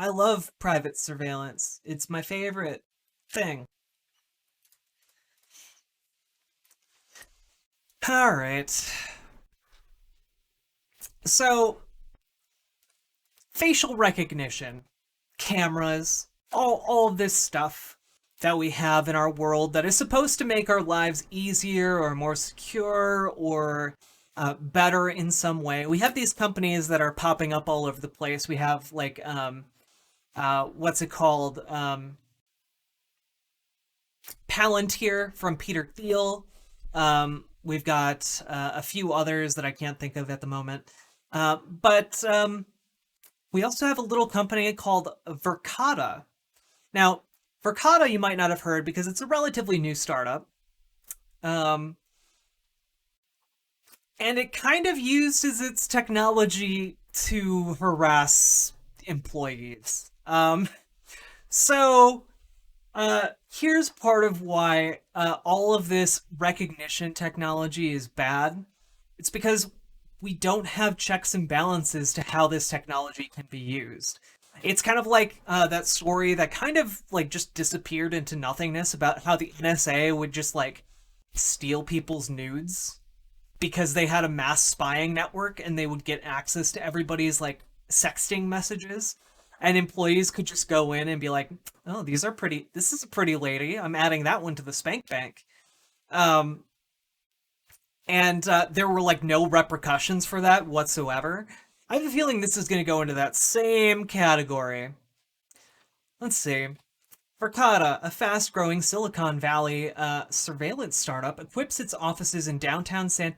I love private surveillance. It's my favorite thing. All right. So, facial recognition, cameras, all of this stuff that we have in our world that is supposed to make our lives easier or more secure or better in some way. We have these companies that are popping up all over the place. We have like what's it called? Palantir from Peter Thiel. We've got a few others that I can't think of at the moment. But we also have a little company called Verkada. Now, Verkada you might not have heard because it's a relatively new startup. Um, and it kind of uses its technology to harass employees. So here's part of why all of this recognition technology is bad. It's because we don't have checks and balances to how this technology can be used. It's kind of like that story that kind of like just disappeared into nothingness about how the NSA would just like steal people's nudes because they had a mass spying network and they would get access to everybody's like sexting messages, and employees could just go in and be like, oh, these are pretty, this is a pretty lady, I'm adding that one to the spank bank. um and there were like no repercussions for that whatsoever. I have a feeling this is going to go into that same category. Let's see. Verkada, a fast-growing Silicon Valley surveillance startup, equips its offices in downtown San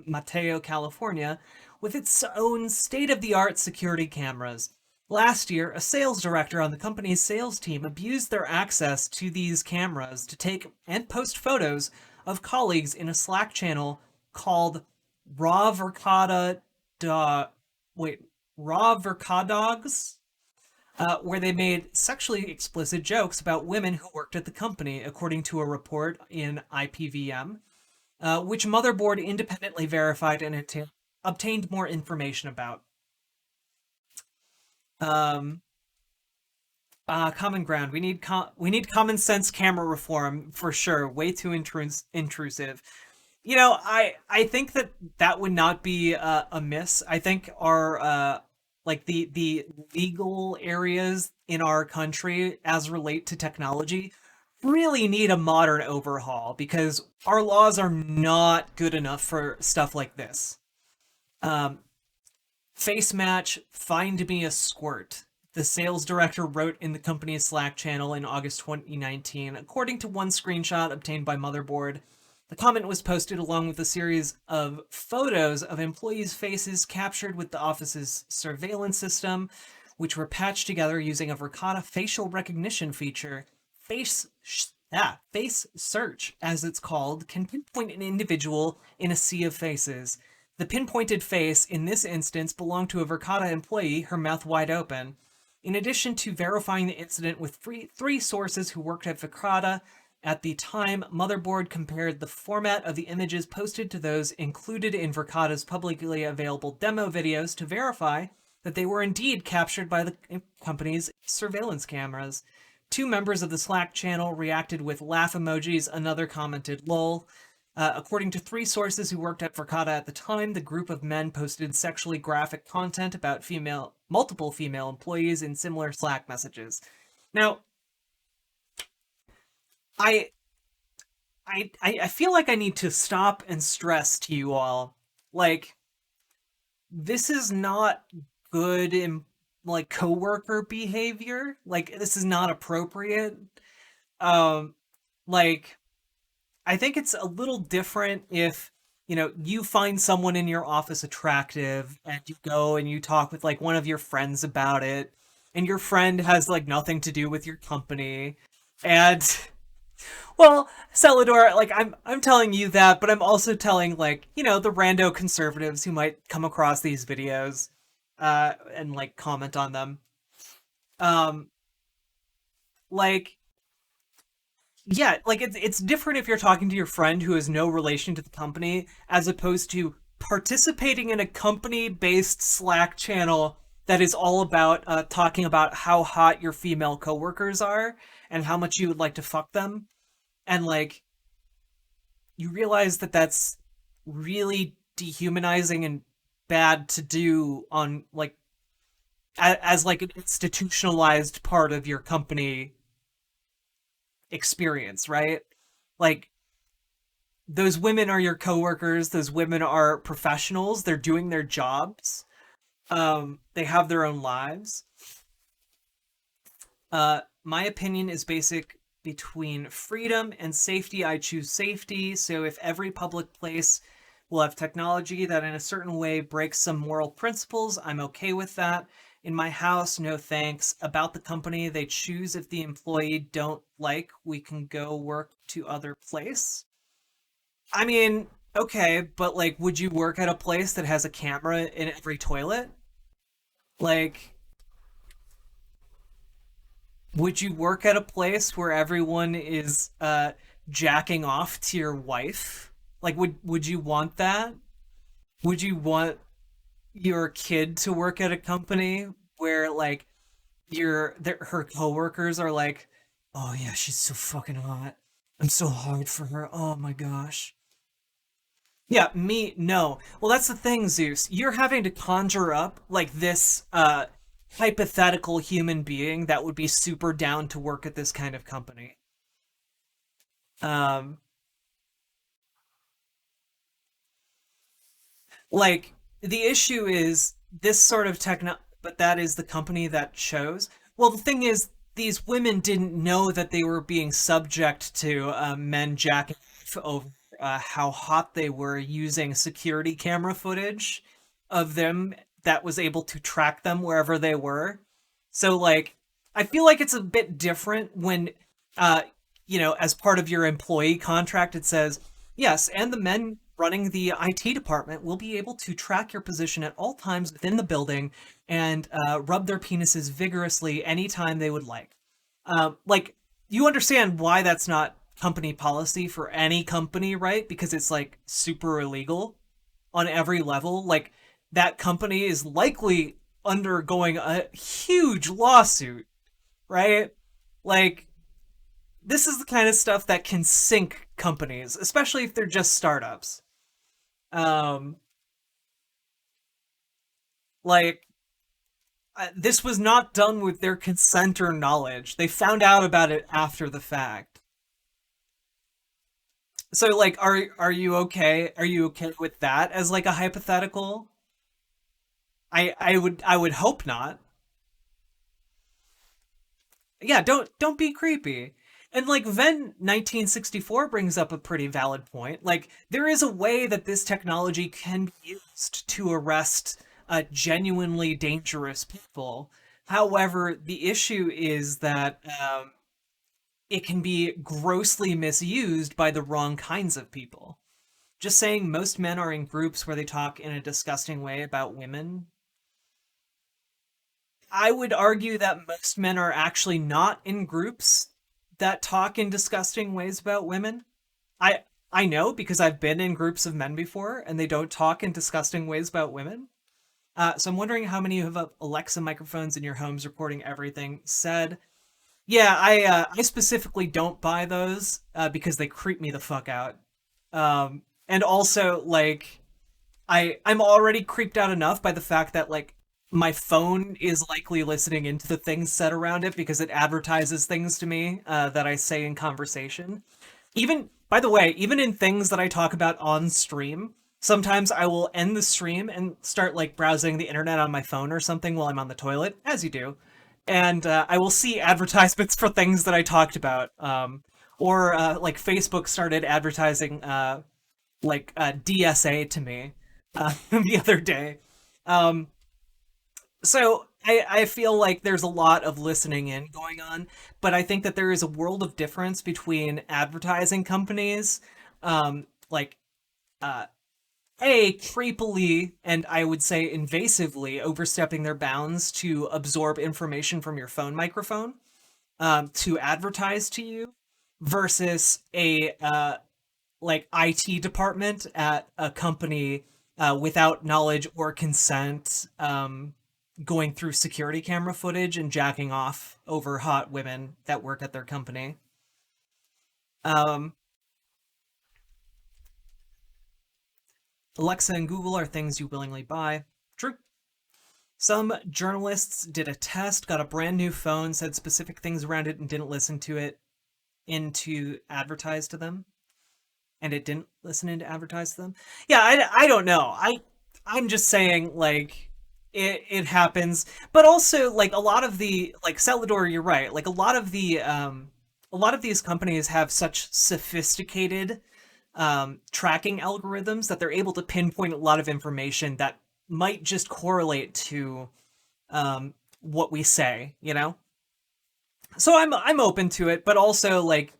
Mateo, California, with its own state-of-the-art security cameras. Last year, a sales director on the company's sales team abused their access to these cameras to take and post photos of colleagues in a Slack channel called Raw Verkada Do- wait, Raw Verkadogs, where they made sexually explicit jokes about women who worked at the company, according to a report in IPVM, which Motherboard independently verified and obtained more information about. Um, Common ground. We need common sense camera reform for sure. Way too intrusive. You know, I think that that would not be amiss. I think our like the legal areas in our country as relate to technology really need a modern overhaul because our laws are not good enough for stuff like this. Um, Face match, find me a squirt. The sales director wrote in the company's Slack channel in August 2019. According to one screenshot obtained by Motherboard, the comment was posted along with a series of photos of employees' faces captured with the office's surveillance system, which were patched together using a Verkada facial recognition feature. Face search, as it's called, can pinpoint an individual in a sea of faces. The pinpointed face, in this instance, belonged to a Verkada employee, her mouth wide open. In addition to verifying the incident with three sources who worked at Verkada at the time, Motherboard compared the format of the images posted to those included in Verkada's publicly available demo videos to verify that they were indeed captured by the company's surveillance cameras. Two members of the Slack channel reacted with laugh emojis, another commented lol. According to three sources who worked at Verkada at the time, the group of men posted sexually graphic content about multiple female employees in similar Slack messages. Now, I, I feel like I need to stop and stress to you all, like, this is not good in like coworker behavior. Like, this is not appropriate. Um, like I think it's a little different if, you know, you find someone in your office attractive and you go and you talk with like one of your friends about it, and your friend has like nothing to do with your company. And well, Celador, like I'm telling you that, but I'm also telling like, you know, the rando conservatives who might come across these videos and like comment on them. Um like yeah, like it's different if you're talking to your friend who has no relation to the company as opposed to participating in a company-based Slack channel that is all about talking about how hot your female coworkers are and how much you would like to fuck them, and like you realize that that's really dehumanizing and bad to do on like as like an institutionalized part of your company experience, right? Like those women are your coworkers, those women are professionals, they're doing their jobs. They have their own lives. My opinion is basic between freedom and safety. I choose safety. So if every public place will have technology that in a certain way breaks some moral principles, I'm okay with that. In my house, no thanks. About the company, they choose if the employee don't like, we can go work to other place. I mean, okay, but like, would you work at a place that has a camera in every toilet? Like, would you work at a place where everyone is jacking off to your wife? Like, would you want that? Would you want your kid to work at a company where like her coworkers are like, "Oh yeah, she's so fucking hot. I'm so hard for her. Oh my gosh." Yeah, me, no. Well, that's the thing, Zeus. You're having to conjure up like this hypothetical human being that would be super down to work at this kind of company. Um like the issue is this sort of techno but that is the company that chose. Well, the thing is these women didn't know that they were being subject to men jacking off over how hot they were using security camera footage of them that was able to track them wherever they were. So like I feel like it's a bit different when uh as part of your employee contract it says, "Yes, and the men running the IT department will be able to track your position at all times within the building and rub their penises vigorously anytime they would like." Like, you understand why that's not company policy for any company, right? Because it's like super illegal on every level. Like, that company is likely undergoing a huge lawsuit, right? Like, this is the kind of stuff that can sink companies, especially if they're just startups. Um, like, this was not done with their consent or knowledge. They found out about it after the fact. So, like, are you okay? Are you okay with that as like a hypothetical? I would hope not. Yeah, don't be creepy. And like Venn 1964 brings up a pretty valid point. Like there is a way that this technology can be used to arrest genuinely dangerous people. However, the issue is that it can be grossly misused by the wrong kinds of people. Just saying most men are in groups where they talk in a disgusting way about women, I would argue that most men are actually not in groups that talk in disgusting ways about women. I I know because I've been in groups of men before and they don't talk in disgusting ways about women. So I'm wondering how many of Alexa microphones in your homes recording everything said. Yeah, I specifically don't buy those because they creep me the fuck out. And also like I'm already creeped out enough by the fact that like my phone is likely listening into the things said around it because it advertises things to me that I say in conversation. Even by the way, even in things that I talk about on stream, sometimes I will end the stream and start like browsing the internet on my phone or something while I'm on the toilet, as you do, and I will see advertisements for things that I talked about. Or like Facebook started advertising DSA to me the other day. Um, so I feel like there's a lot of listening in going on, but I think that there is a world of difference between advertising companies, like uh, creepily and I would say invasively overstepping their bounds to absorb information from your phone microphone to advertise to you, versus a like IT department at a company without knowledge or consent. going through security camera footage and jacking off over hot women that work at their company. Um, Alexa and Google are things you willingly buy. True. Some journalists did a test, got a brand new phone, said specific things around it, and didn't listen to it into advertise to them. And it didn't listen into advertise to them. Yeah, I don't know. I'm just saying like it happens, but also like a lot of the like Celador, you're right. Like a lot of these companies have such sophisticated tracking algorithms that they're able to pinpoint a lot of information that might just correlate to what we say, you know? So I'm open to it, but also like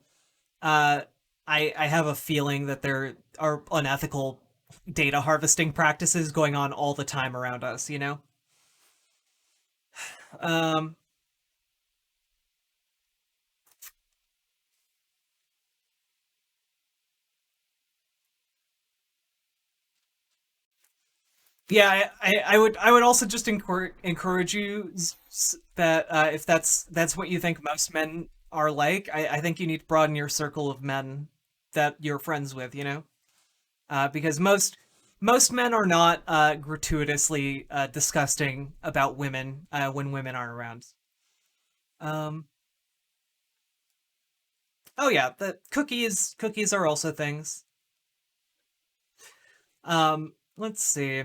uh, I have a feeling that there are unethical data harvesting practices going on all the time around us, you know? Um, yeah, I would also just encourage you that if that's what you think most men are like, I think you need to broaden your circle of men that you're friends with, you know? Because most men are not gratuitously disgusting about women when women aren't around. Um, oh yeah, the cookies are also things. Let's see.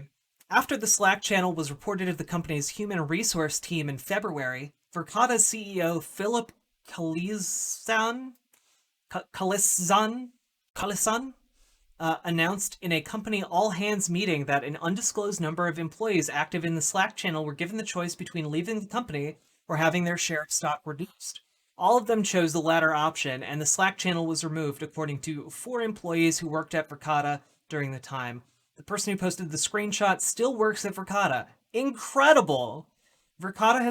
After the Slack channel was reported of the company's human resource team in February, Verkada CEO Philip Kalizan Kalizan Kalizan announced in a company all hands meeting that an undisclosed number of employees active in the Slack channel were given the choice between leaving the company or having their share of stock reduced. All of them chose the latter option, and the Slack channel was removed, according to four employees who worked at Verkada during the time. The person who posted the screenshot still works at Verkada. Incredible! Verkada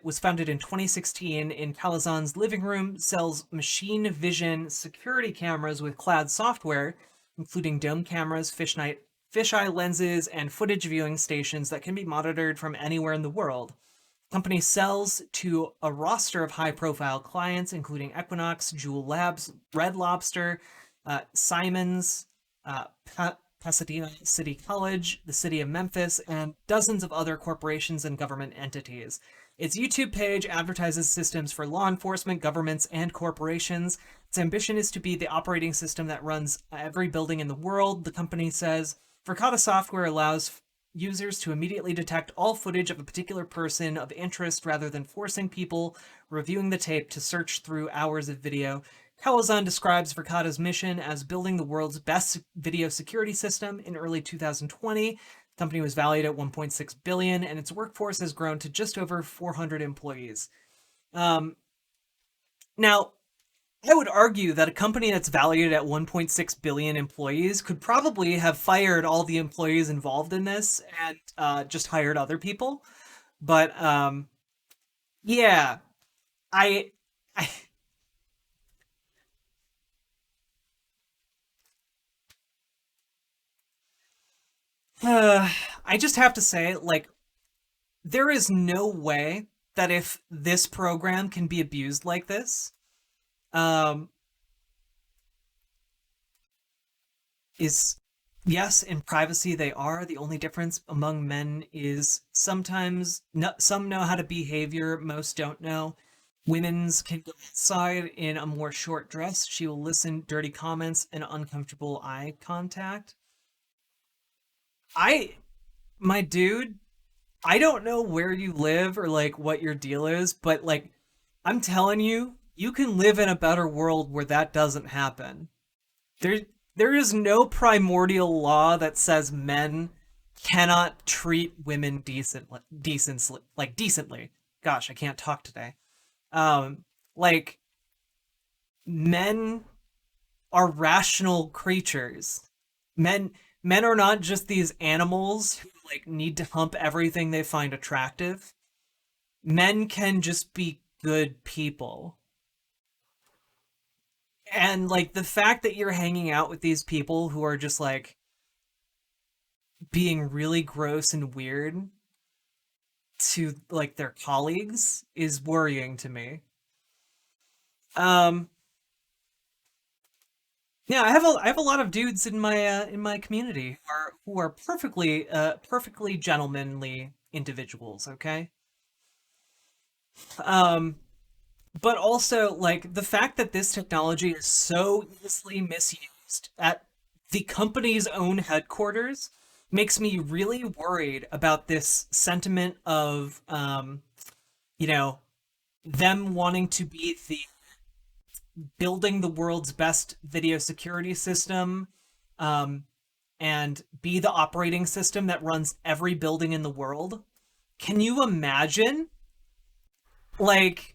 was founded in 2016 in Calazan's living room, sells machine vision security cameras with cloud software, including dome cameras, fisheye lenses, and footage viewing stations that can be monitored from anywhere in the world. The company sells to a roster of high-profile clients, including Equinox, Jewel Labs, Red Lobster, Simons, Pasadena City College, the city of Memphis, and dozens of other corporations and government entities. Its YouTube page advertises systems for law enforcement, governments, and corporations. Its ambition is to be the operating system that runs every building in the world, the company says. Verkada software allows users to immediately detect all footage of a particular person of interest rather than forcing people reviewing the tape to search through hours of video. Kawazan describes Verkada's mission as building the world's best video security system. In early 2020, the company was valued at 1.6 billion, and its workforce has grown to just over 400 employees. Um, Now, I would argue that a company that's valued at 1.6 billion employees could probably have fired all the employees involved in this and just hired other people. But yeah, I, I, I just have to say, like, there is no way that if this program can be abused like this, um, is yes, in privacy they are. The only difference among men is sometimes no, some know how to behavior, most don't know. Women's can go outside in a more short dress. She will listen dirty comments and uncomfortable eye contact. I, my dude, I don't know where you live or like what your deal is, but like I'm telling you, you can live in a better world where that doesn't happen. There there is no primordial law that says men cannot treat women decently. Gosh, I can't talk today. Um like men are rational creatures. Men men are not just these animals who like need to hump everything they find attractive. Men can just be good people. And like the fact that you're hanging out with these people who are just like being really gross and weird to like their colleagues is worrying to me. Um, yeah, I have a lot of dudes in my community who are perfectly gentlemanly individuals, okay? Um, but also like the fact that this technology is so easily misused at the company's own headquarters makes me really worried about this sentiment of you know, them wanting to be the building the world's best video security system, um, and be the operating system that runs every building in the world. Can you imagine? Like,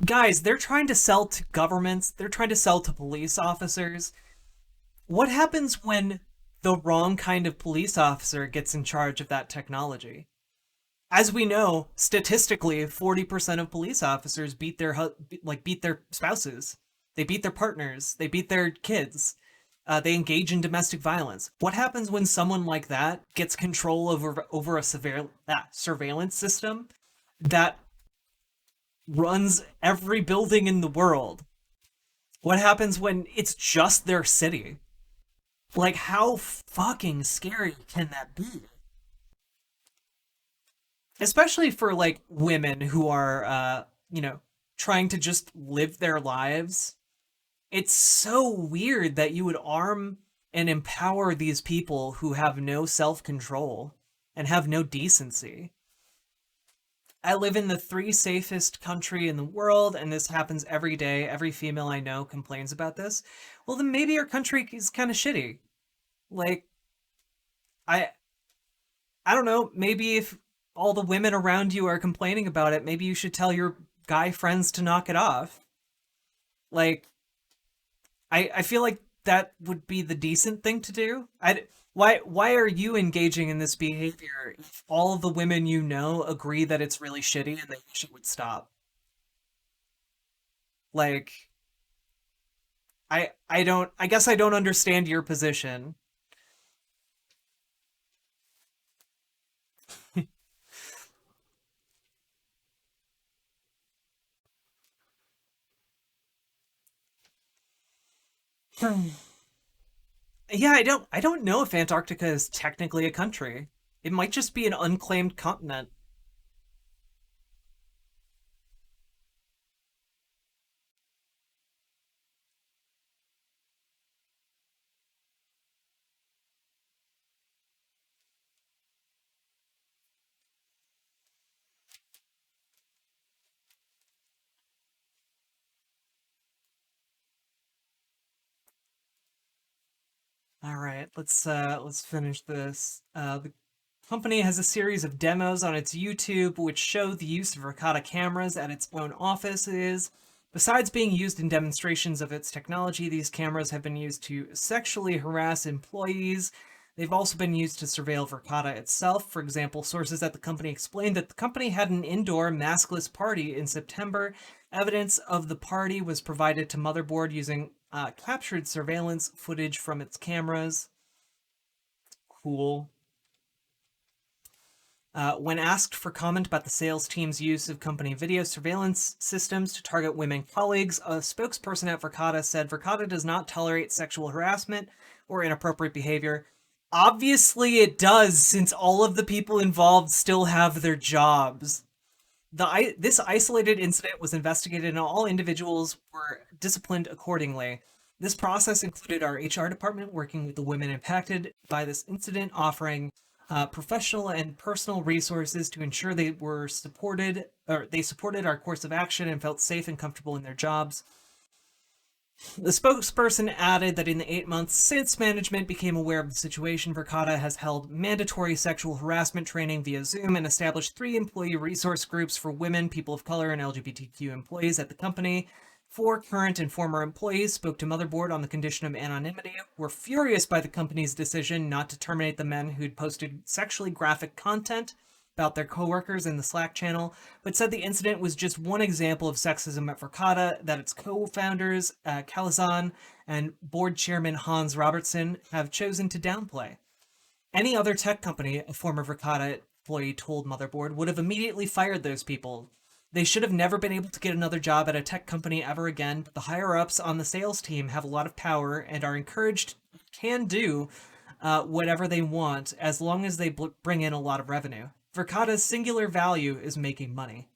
guys, they're trying to sell to governments, they're trying to sell to police officers. What happens when the wrong kind of police officer gets in charge of that technology? As we know, statistically, 40% of police officers beat their spouses. They beat their partners. They beat their kids. They engage in domestic violence. What happens when someone like that gets control over a surveillance system that runs every building in the world? What happens when it's just their city? Like, how fucking scary can that be? Especially for like women who are you know, trying to just live their lives. It's so weird that you would arm and empower these people who have no self-control and have no decency. I live in the three safest country in the world, and this happens every day. Every female I know complains about this. Well, then maybe our country is kind of shitty. Like, I I don't know, maybe if all the women around you are complaining about it, maybe you should tell your guy friends to knock it off. Like, I feel like that would be the decent thing to do. Why are you engaging in this behavior if all of the women you know agree that it's really shitty and they wish it would stop? Like, I guess I don't understand your position. Yeah, I don't know if Antarctica is technically a country. It might just be an unclaimed continent. All right, let's finish this. The company has a series of demos on its YouTube which show the use of Ricotta cameras at its own offices. Besides being used in demonstrations of its technology, these cameras have been used to sexually harass employees. They've also been used to surveil Ricotta itself. For example, sources at the company explained that the company had an indoor maskless party in September. Evidence of the party was provided to Motherboard using captured surveillance footage from its cameras. Cool. When asked for comment about the sales team's use of company video surveillance systems to target women colleagues, a spokesperson at Verkada said Verkada does not tolerate sexual harassment or inappropriate behavior. Obviously, it does, since all of the people involved still have their jobs. This isolated incident was investigated and all individuals were disciplined accordingly. This process included our HR department working with the women impacted by this incident, offering professional and personal resources to ensure they were supported, or they supported our course of action and felt safe and comfortable in their jobs. The spokesperson added that in the 8 months since management became aware of the situation, Verkada has held mandatory sexual harassment training via Zoom and established 3 employee resource groups for women, people of color, and LGBTQ employees at the company. 4 current and former employees spoke to Motherboard on the condition of anonymity, were furious by the company's decision not to terminate the men who'd posted sexually graphic content about their coworkers in the Slack channel, but said the incident was just one example of sexism at Verkada that its co-founders, Calazan and board chairman Hans Robertson, have chosen to downplay. Any other tech company, a former Verkada employee told Motherboard, would have immediately fired those people. They should have never been able to get another job at a tech company ever again, but the higher ups on the sales team have a lot of power and are encouraged, can do whatever they want as long as they bring in a lot of revenue. Verkada's singular value is making money.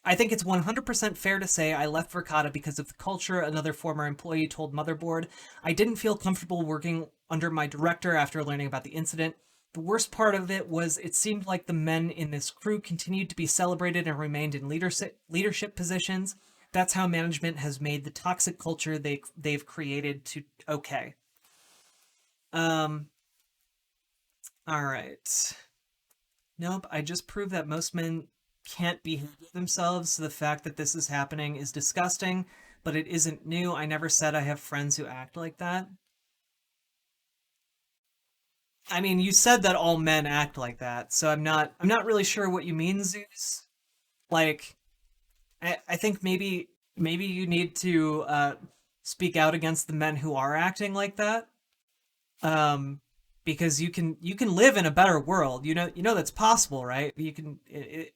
I think it's 100% fair to say I left Verkada because of the culture, another former employee told Motherboard. I didn't feel comfortable working under my director after learning about the incident. The worst part of it was it seemed like the men in this crew continued to be celebrated and remained in leadership positions. That's how management has made the toxic culture they've created to okay. Um, all right. Nope, I just proved that most men can't behave themselves, so the fact that this is happening is disgusting, but it isn't new. I never said I have friends who act like that. I mean, you said that all men act like that, so I'm not really sure what you mean, Zeus. Like, I think maybe you need to speak out against the men who are acting like that. Um, because you can live in a better world. You know that's possible, right?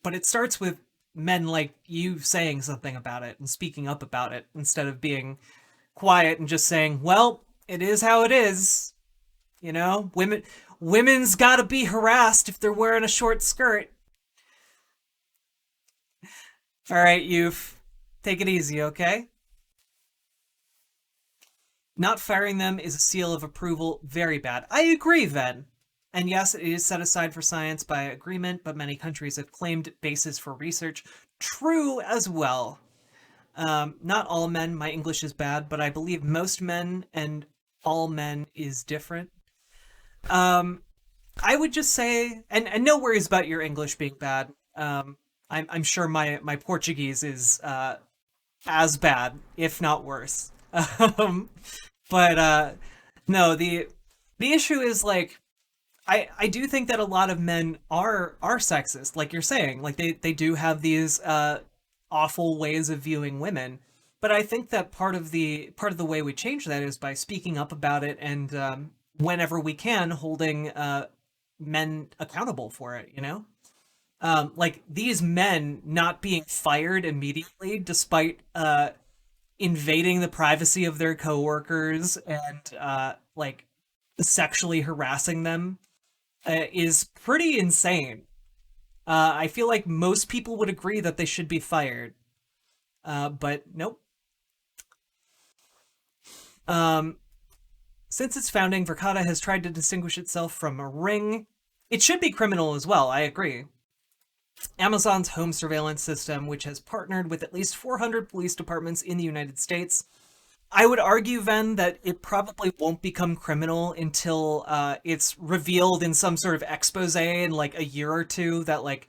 But it starts with men like you saying something about it and speaking up about it instead of being quiet and just saying, "Well, it is how it is." Women's got to be harassed if they're wearing a short skirt. All right, youth, take it easy, okay? Not firing them is a seal of approval. Very bad. I agree, then. And yes, it is set aside for science by agreement, but many countries have claimed bases for research. True as well. Not all men, my English is bad, but I believe most men and all men is different. Um, I would just say, and no worries about your English being bad. I'm sure my Portuguese is as bad, if not worse. Um, but no, the issue is like I do think that a lot of men are sexist, like you're saying. Like they do have these awful ways of viewing women. But I think that part of the way we change that is by speaking up about it and whenever we can, holding men accountable for it. Like these men not being fired immediately despite invading the privacy of their coworkers and like sexually harassing them is pretty insane. I feel like most people would agree that they should be fired, but nope. Um, since its founding, Verkada has tried to distinguish itself from a ring. It should be criminal as well. I agree. Amazon's home surveillance system, which has partnered with at least 400 police departments in the United States. I would argue, Ven, that it probably won't become criminal until it's revealed in some sort of expose in like a year or two that like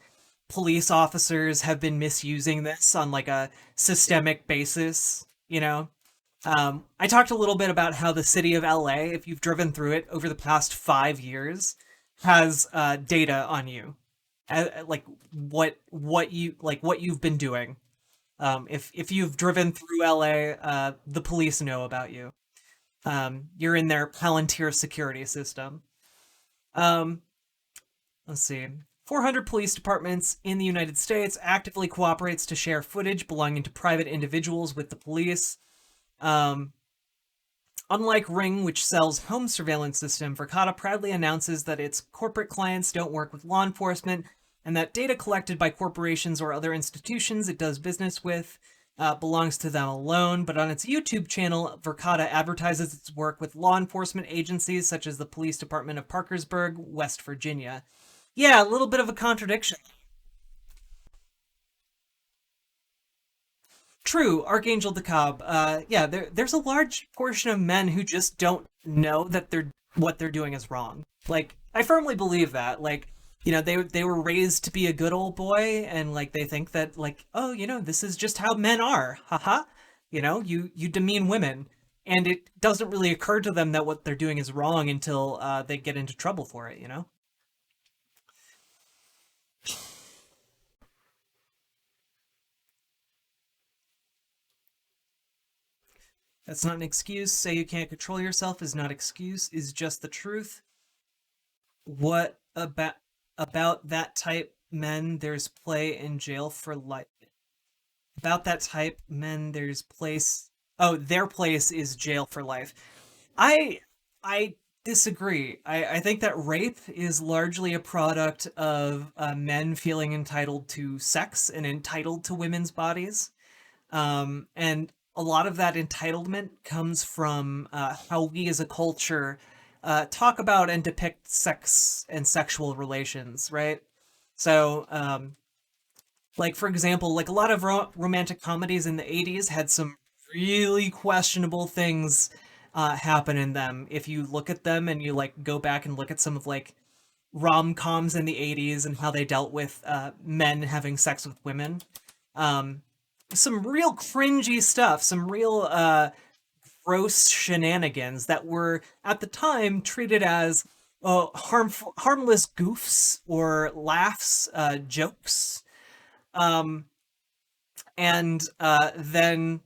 police officers have been misusing this on like a systemic basis. I talked a little bit about how the city of LA, if you've driven through it over the past 5 years, has data on you, like what you've been doing. If you've driven through LA, the police know about you. You're in their Palantir security system. Um, let's see. 400 police departments in the United States actively cooperates to share footage belonging to private individuals with the police. Um, Unlike Ring, which sells home surveillance system, Verkada proudly announces that its corporate clients don't work with law enforcement and that data collected by corporations or other institutions it does business with belongs to them alone. But on its YouTube channel, Verkada advertises its work with law enforcement agencies such as the Police Department of Parkersburg, West Virginia. Yeah, a little bit of a contradiction. True, Archangel DeKalb. Yeah, there's a large portion of men who just don't know that what they're doing is wrong. Like, I firmly believe that. Like, they were raised to be a good old boy, and like they think that like, oh, this is just how men are. Haha. You demean women, and it doesn't really occur to them that what they're doing is wrong until they get into trouble for it. That's not an excuse. Say you can't control yourself is not excuse. Is just the truth. What about About that type men, there's play in jail for life. About that type men, there's place. Oh, their place is jail for life. I I disagree. I think that rape is largely a product of men feeling entitled to sex and entitled to women's bodies. And a lot of that entitlement comes from how we as a culture talk about and depict sex and sexual relations, right? So, like for example, like a lot of romantic comedies in the 80s had some really questionable things happen in them. If you look at them and you like go back and look at some of like rom-coms in the 80s and how they dealt with men having sex with women, um, some real cringy stuff, some real gross shenanigans that were at the time treated as harmless goofs or laughs, jokes. Um, and then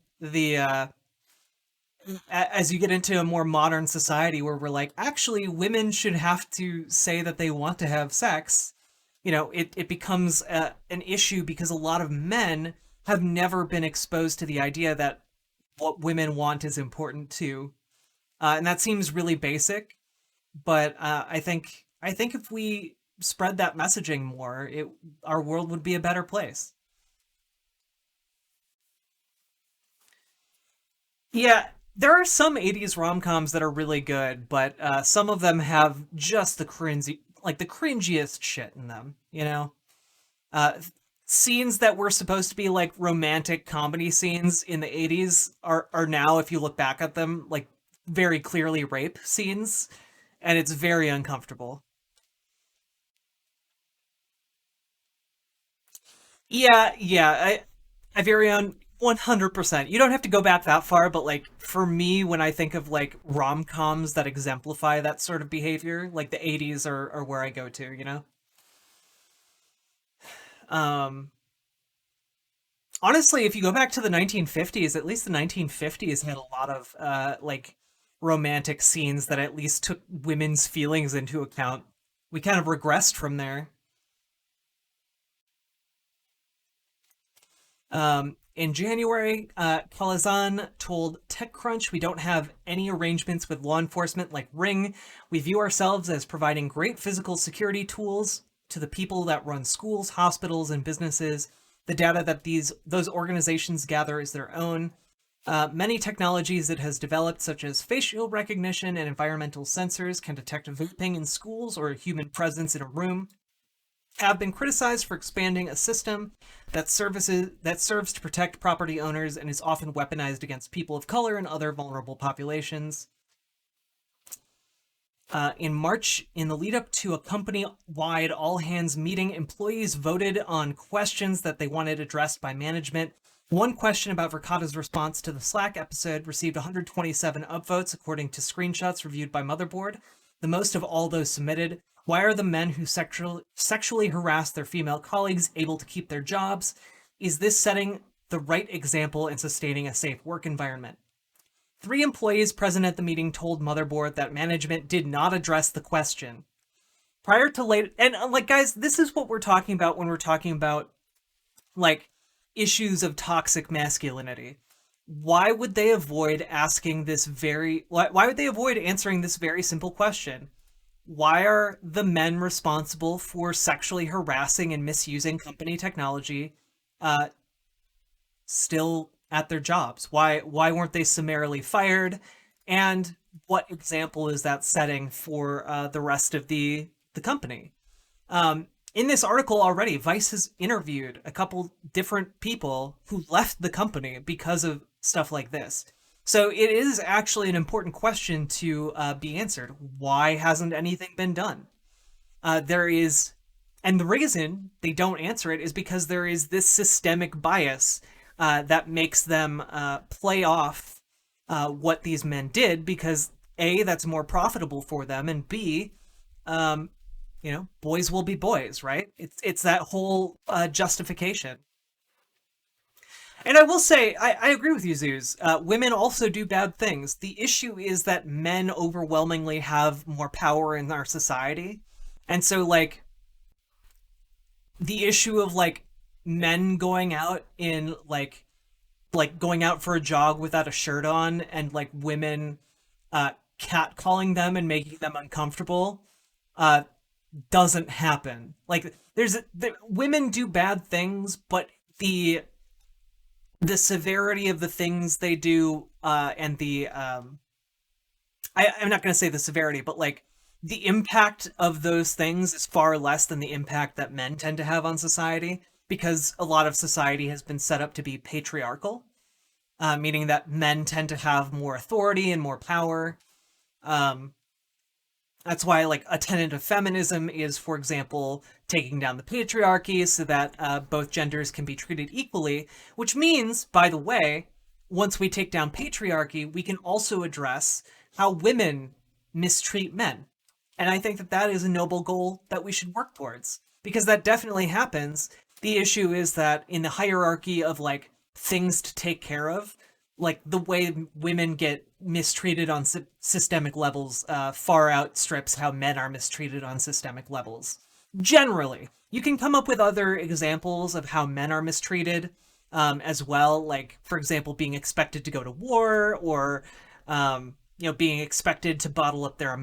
as you get into a more modern society where we're like, actually, women should have to say that they want to have sex, it becomes an issue because a lot of men have never been exposed to the idea that what women want is important too. And that seems really basic, but I think if we spread that messaging more, our world would be a better place. Yeah, there are some 80s rom-coms that are really good, but some of them have just the cringiest shit in them, you know? Uh, Scenes that were supposed to be like romantic comedy scenes in the 80s are now, if you look back at them, like very clearly rape scenes, and it's very uncomfortable. Yeah, yeah, I very on 100%. You don't have to go back that far, but like for me, when I think of like rom-coms that exemplify that sort of behavior, like the 80s are where I go to, you know? Um, Honestly, if you go back to the 1950s, at least the 1950s had a lot of like romantic scenes that at least took women's feelings into account. We kind of regressed from there. In January, Kalazan told TechCrunch, "We don't have any arrangements with law enforcement like Ring. We view ourselves as providing great physical security tools to the people that run schools, hospitals, and businesses. The data that those organizations gather is their own. Many technologies it has developed, such as facial recognition and environmental sensors, can detect vaping in schools or a human presence in a room, have been criticized for expanding a system that serves to protect property owners and is often weaponized against people of color and other vulnerable populations. In March, in the lead up to a company wide all hands meeting, employees voted on questions that they wanted addressed by management. One question about Verkata's response to the Slack episode received 127 upvotes, according to screenshots reviewed by Motherboard, the most of all those submitted. Why are the men who sexually harass their female colleagues able to keep their jobs? Is this setting the right example in sustaining a safe work environment? Three employees present at the meeting told Motherboard that management did not address the question. Prior to late, and like, guys, this is what we're talking about when we're talking about like issues of toxic masculinity. Why would they avoid asking this very, why would they avoid answering this very simple question? Why are the men responsible for sexually harassing and misusing company technology uh, still at their jobs? Why weren't they summarily fired? And what example is that setting for the rest of the company? In this article already, Vice has interviewed a couple different people who left the company because of stuff like this. So it is actually an important question to be answered. Why hasn't anything been done? There is, and the reason they don't answer it is because there is this systemic bias that makes them play off what these men did because A, that's more profitable for them, and B, um, boys will be boys, right? It's that whole justification. And I will say, I agree with you, Zeus. Women also do bad things. The issue is that men overwhelmingly have more power in our society. And so, like, the issue of like men going out in like going out for a jog without a shirt on and like women catcalling them and making them uncomfortable uh doesn't happen. Like women do bad things, but the severity of the things they do and I'm not going to say the severity, but like the impact of those things is far less than the impact that men tend to have on society, because a lot of society has been set up to be patriarchal, meaning that men tend to have more authority and more power. Um, that's why, like, a tenet of feminism is, for example, taking down the patriarchy so that both genders can be treated equally, which means, by the way, once we take down patriarchy, we can also address how women mistreat men. And I think that that is a noble goal that we should work towards, because that definitely happens. The issue is that in the hierarchy of like things to take care of, like the way women get mistreated on systemic levels far outstrips how men are mistreated on systemic levels. Generally, you can come up with other examples of how men are mistreated as well, like for example, being expected to go to war, or being expected to bottle up their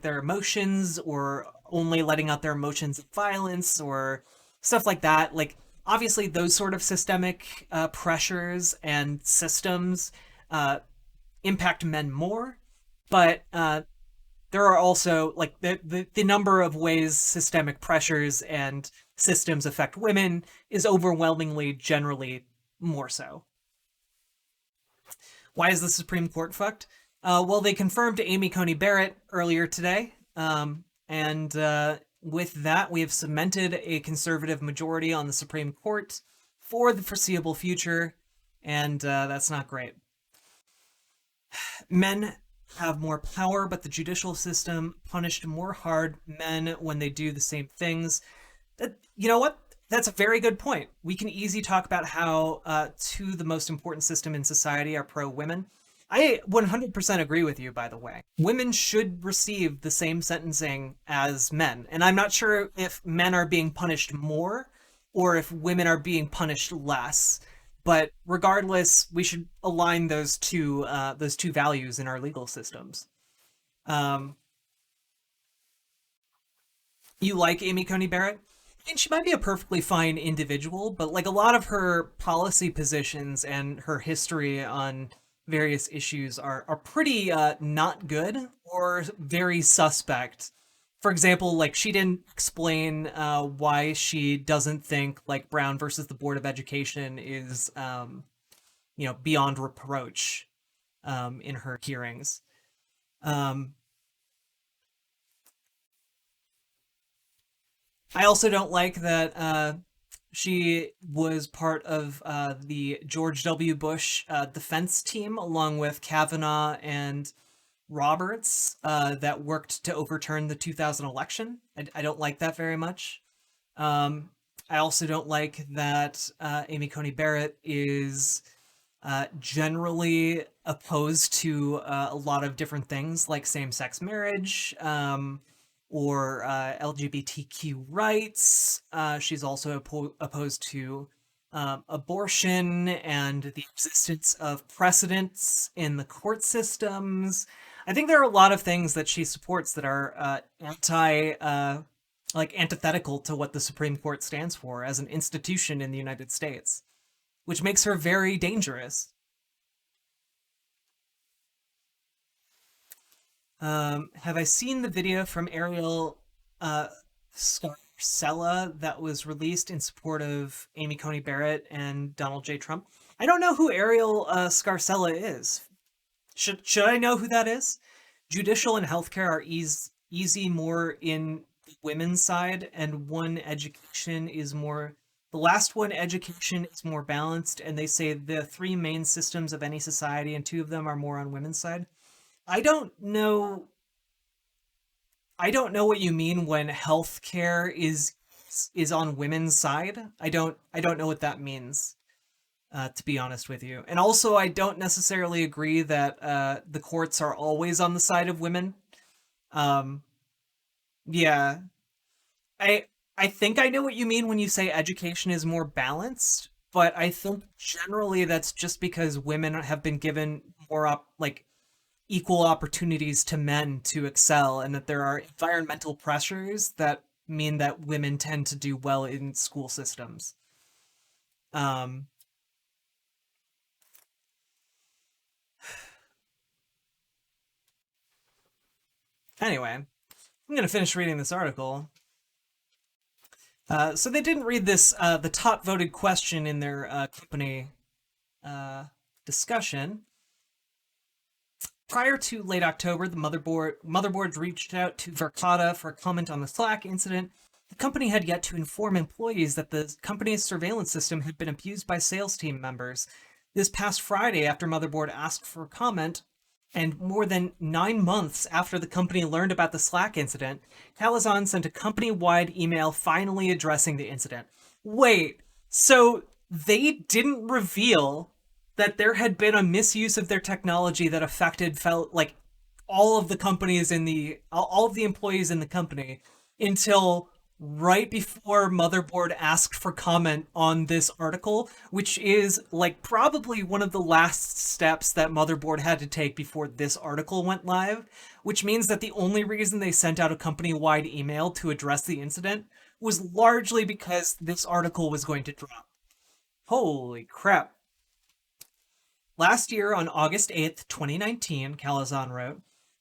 their emotions, or only letting out their emotions of violence, or stuff like that. Like obviously those sort of systemic pressures and systems uh, impact men more, but there are also like the number of ways systemic pressures and systems affect women is overwhelmingly generally more so. Why is the Supreme Court fucked? Well, they confirmed Amy Coney Barrett earlier today, and with that, we have cemented a conservative majority on the Supreme Court for the foreseeable future, and that's not great. Men have more power, but the judicial system punished more hard men when they do the same things. You know what? That's a very good point. We can easily talk about how two the most important system in society are pro-women. I 100% agree with you, by the way. Women should receive the same sentencing as men. And I'm not sure if men are being punished more or if women are being punished less. But regardless, we should align those two values in our legal systems. Um, you like Amy Coney Barrett? I mean, she might be a perfectly fine individual, but like a lot of her policy positions and her history on various issues are pretty not good or very suspect. For example, like she didn't explain why she doesn't think like Brown versus the Board of Education is beyond reproach in her hearings. Um, I also don't like that she was part of the George W. Bush defense team, along with Kavanaugh and Roberts, that worked to overturn the 2000 election. I don't like that very much. Um, I also don't like that Amy Coney Barrett is generally opposed to a lot of different things like same-sex marriage, or LGBTQ rights. She's also opposed to abortion and the existence of precedents in the court systems. I think there are a lot of things that she supports that are like antithetical to what the Supreme Court stands for as an institution in the United States, which makes her very dangerous. Have I seen the video from Ariel uh, Scarcella that was released in support of Amy Coney Barrett and Donald J. Trump? I don't know who Ariel Scarcella is. Should I know who that is? Judicial and healthcare are easy more in women's side, and one education is more. The last one, education, is more balanced, and they say the three main systems of any society, and two of them are more on women's side. I don't know. I don't know what you mean when healthcare is on women's side. I don't know what that means, to be honest with you. And also, I don't necessarily agree that the courts are always on the side of women. Um, yeah, I I think I know what you mean when you say education is more balanced, but I think generally that's just because women have been given more like equal opportunities to men to excel, and that there are environmental pressures that mean that women tend to do well in school systems. Um, anyway, I'm gonna finish reading this article. So they didn't read this the top voted question in their company uh, discussion. Prior to late October, the motherboards reached out to Verkada for a comment on the Slack incident. The company had yet to inform employees that the company's surveillance system had been abused by sales team members. This past Friday, after Motherboard asked for comment, and more than 9 months after the company learned about the Slack incident, Calazan sent a company-wide email finally addressing the incident. Wait, so they didn't reveal that there had been a misuse of their technology that affected like all of the companies in the all of the employees in the company until right before Motherboard asked for comment on this article, which is like probably one of the last steps that Motherboard had to take before this article went live, which means that the only reason they sent out a company-wide email to address the incident was largely because this article was going to drop. Holy crap. Last year, on August 8th, 2019, Calazan wrote,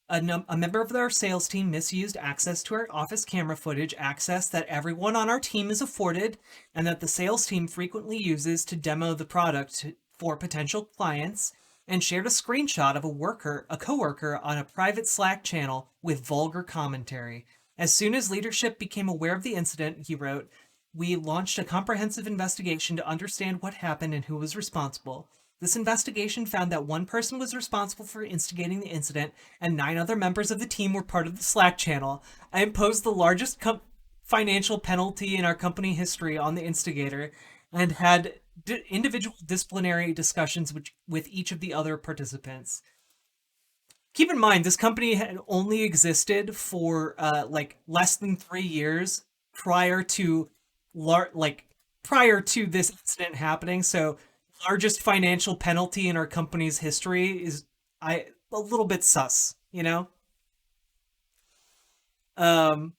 a member of our sales team misused access to our office camera footage, access that everyone on our team is afforded, and that the sales team frequently uses to demo the product for potential clients, and shared a screenshot of a coworker on a private Slack channel with vulgar commentary. As soon as leadership became aware of the incident, he wrote, we launched a comprehensive investigation to understand what happened and who was responsible. This investigation found that one person was responsible for instigating the incident, and 9 other members of the team were part of the Slack channel. I imposed the largest financial penalty in our company history on the instigator, and had individual disciplinary discussions with each of the other participants. Keep in mind, this company had only existed for like less than 3 years prior to like prior to this incident happening. So largest financial penalty in our company's history is a little bit sus, you know? Um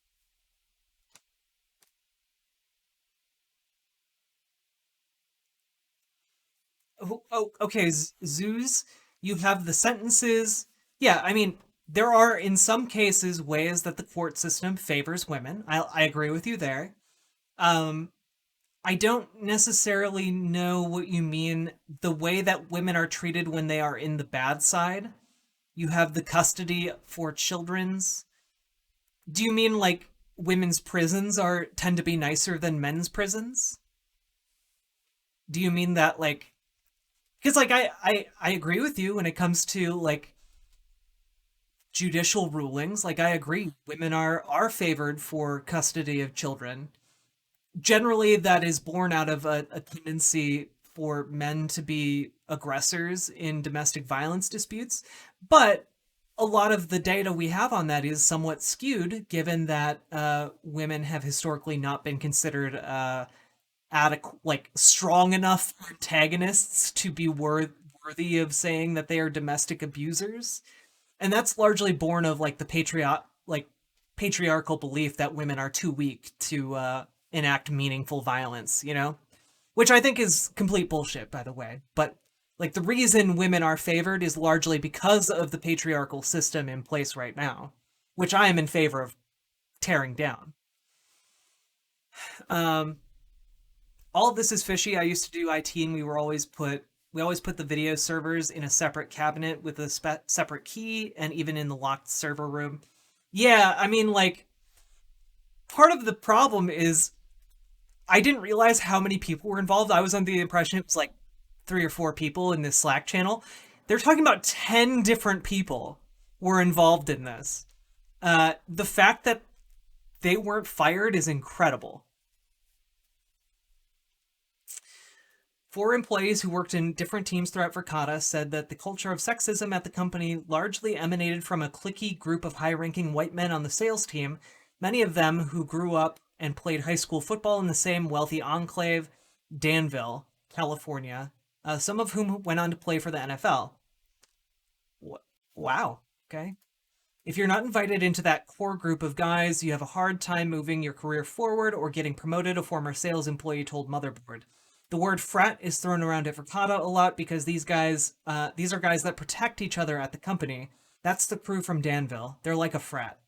okay, Zeus, you have the sentences. Yeah, I mean, there are in some cases ways that the court system favors women. I agree with you there. Um I don't necessarily know what you mean the way that women are treated when they are in the bad side. You have the custody for children's. Do you mean like women's prisons are tend to be nicer than men's prisons? Do you mean that like because like I agree with you when it comes to like judicial rulings. Like I agree, women are favored for custody of children. Generally, that is born out of a tendency for men to be aggressors in domestic violence disputes. But a lot of the data we have on that is somewhat skewed, given that women have historically not been considered adequate, like strong enough antagonists to be worthy of saying that they are domestic abusers, and that's largely born of like the patriarchal belief that women are too weak to enact meaningful violence. You know, which I think is complete bullshit, by the way. But like the reason women are favored is largely because of the patriarchal system in place right now, which I am in favor of tearing down. Um, all of this is fishy. I used to do IT, and we always put the video servers in a separate cabinet with a separate key, and even in the locked server room. Yeah, I mean, like part of the problem is I didn't realize how many people were involved. I was under the impression it was like 3 or 4 people in this Slack channel. They're talking about 10 different people were involved in this. The fact that they weren't fired is incredible. 4 employees who worked in different teams throughout Verkada said that the culture of sexism at the company largely emanated from a cliquey group of high ranking white men on the sales team, many of them who grew up and played high school football in the same wealthy enclave, Danville, California, some of whom went on to play for the NFL. Wow. Okay. If you're not invited into that core group of guys, you have a hard time moving your career forward or getting promoted, a former sales employee told Motherboard. The word frat is thrown around at Verkada a lot because these are guys that protect each other at the company. That's the crew from Danville. They're like a frat.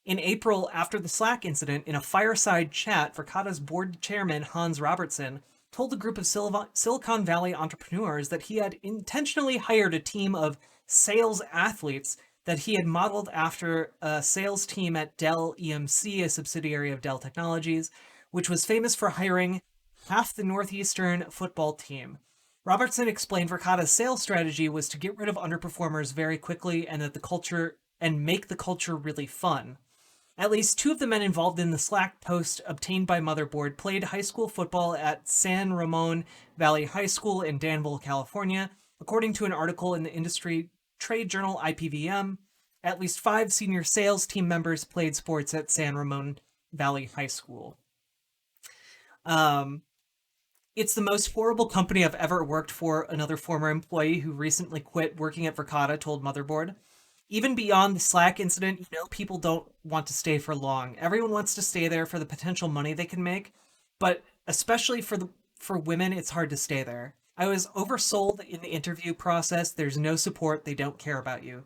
In April, after the Slack incident, in a fireside chat, Verkada's board chairman, Hans Robertson, told a group of Silicon Valley entrepreneurs that he had intentionally hired a team of sales athletes that he had modeled after a sales team at Dell EMC, a subsidiary of Dell Technologies, which was famous for hiring half the Northeastern football team. Robertson explained Verkada's sales strategy was to get rid of underperformers very quickly and that the culture and make the culture really fun. At least two of the men involved in the Slack post obtained by Motherboard played high school football at San Ramon Valley High School in Danville, California. According to an article in the industry trade journal IPVM, at least 5 senior sales team members played sports at San Ramon Valley High School. It's the most horrible company I've ever worked for, another former employee who recently quit working at Verkada told Motherboard. Even beyond the Slack incident, people don't want to stay for long. Everyone wants to stay there for the potential money they can make, but especially for women, it's hard to stay there. I was oversold in the interview process. There's no support. They don't care about you.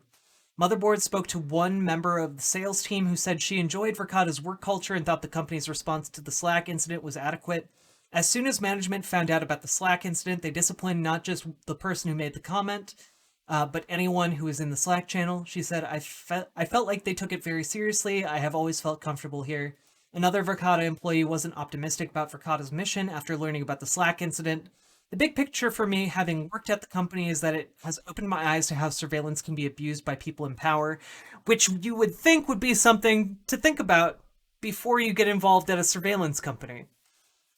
Motherboard spoke to one member of the sales team who said she enjoyed Verkada's work culture and thought the company's response to the Slack incident was adequate. As soon as management found out about the Slack incident, they disciplined not just the person who made the comment, but anyone who was in the Slack channel. She said, I felt like they took it very seriously. I have always felt comfortable here. Another Verkada employee wasn't optimistic about Verkada's mission after learning about the Slack incident. The big picture for me, having worked at the company, is that it has opened my eyes to how surveillance can be abused by people in power, which you would think would be something to think about before you get involved at a surveillance company.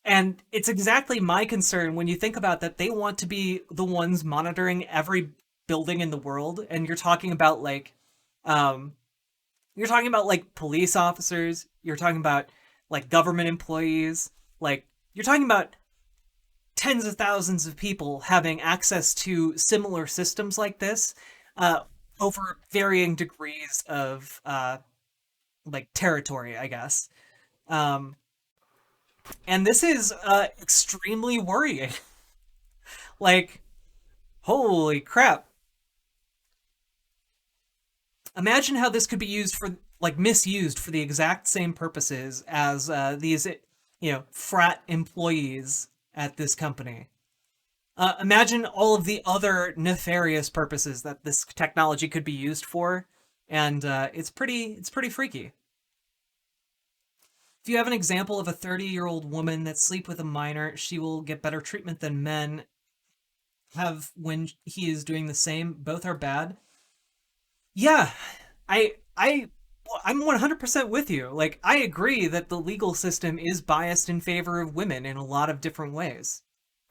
And it's exactly my concern when you think about that they want to be the ones monitoring every building in the world, and um you're talking about like police officers, you're talking about like government employees, like you're talking about tens of thousands of people having access to similar systems like this, uh over varying degrees of like territory, I guess. um and this is extremely worrying. Like, holy crap. Imagine how this could be used for, like, misused for the exact same purposes as these, frat employees at this company. Imagine all of the other nefarious purposes that this technology could be used for, and it's pretty freaky. If you have an example of a 30-year-old woman that sleep with a minor, she will get better treatment than men have when he is doing the same. Both are bad. Yeah, I'm 100% with you. Like, I agree that the legal system is biased in favor of women in a lot of different ways.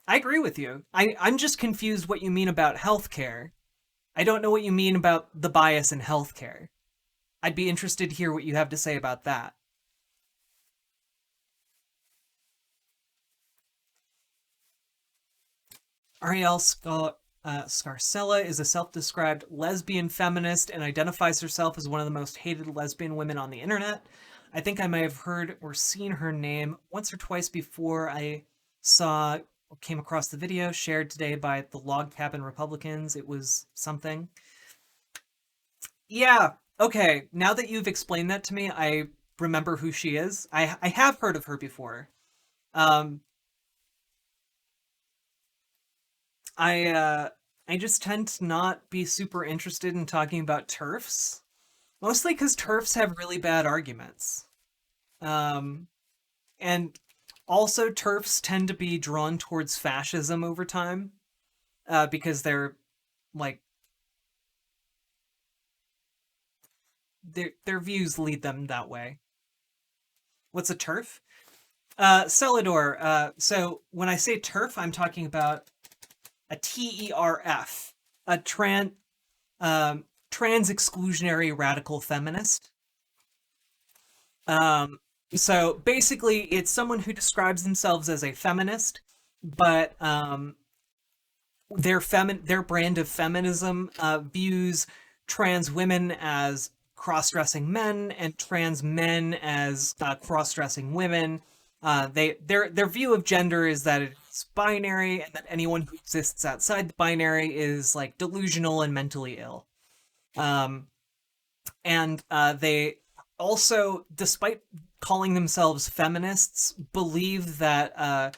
I agree with you. I'm just confused what you mean about healthcare. I don't know what you mean about the bias in healthcare. I'd be interested to hear what you have to say about that. Ariel Scarcella is a self-described lesbian feminist and identifies herself as one of the most hated lesbian women on the internet. I think I may have heard or seen her name once or twice before. I saw or came across the video shared today by the Log Cabin Republicans. It was something. Yeah, okay. Now that you've explained that to me, I remember who she is. I have heard of her before. Um, I just tend to not be super interested in talking about turfs, mostly because turfs have really bad arguments. Um, and also turfs tend to be drawn towards fascism over time, because like their views lead them that way. What's a turf? Celador. So when I say turf, I'm talking about a TERF, a trans exclusionary radical feminist. So basically, it's someone who describes themselves as a feminist, but their brand of feminism views trans women as cross-dressing men and trans men as cross-dressing women. Their view of gender is that it's binary, and that anyone who exists outside the binary is like delusional and mentally ill. Um, and they also, despite calling themselves feminists, believe that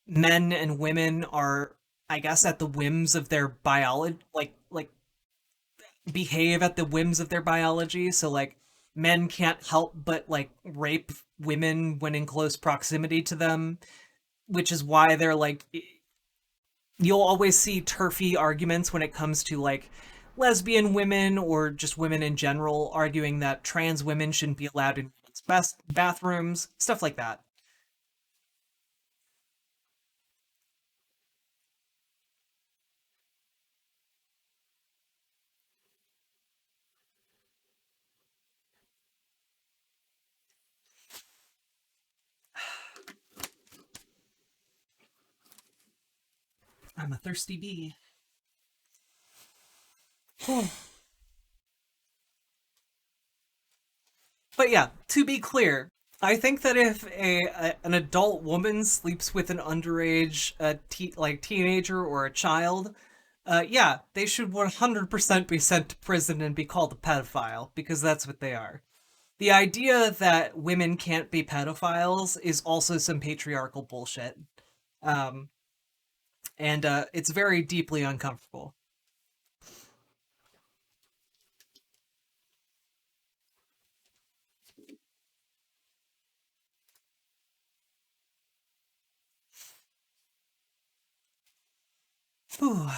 men and women are, I guess, at the whims of their biology, like behave at the whims of their biology. So like men can't help but like rape women when in close proximity to them, which is why they're like, you'll always see turfy arguments when it comes to like lesbian women or just women in general arguing that trans women shouldn't be allowed in best bathrooms, stuff like that. I'm a thirsty bee. But yeah, to be clear, I think that if an adult woman sleeps with an underage like teenager or a child, yeah, they should 100% be sent to prison and be called a pedophile because that's what they are. The idea that women can't be pedophiles is also some patriarchal bullshit. Um, and it's very deeply uncomfortable. Whew.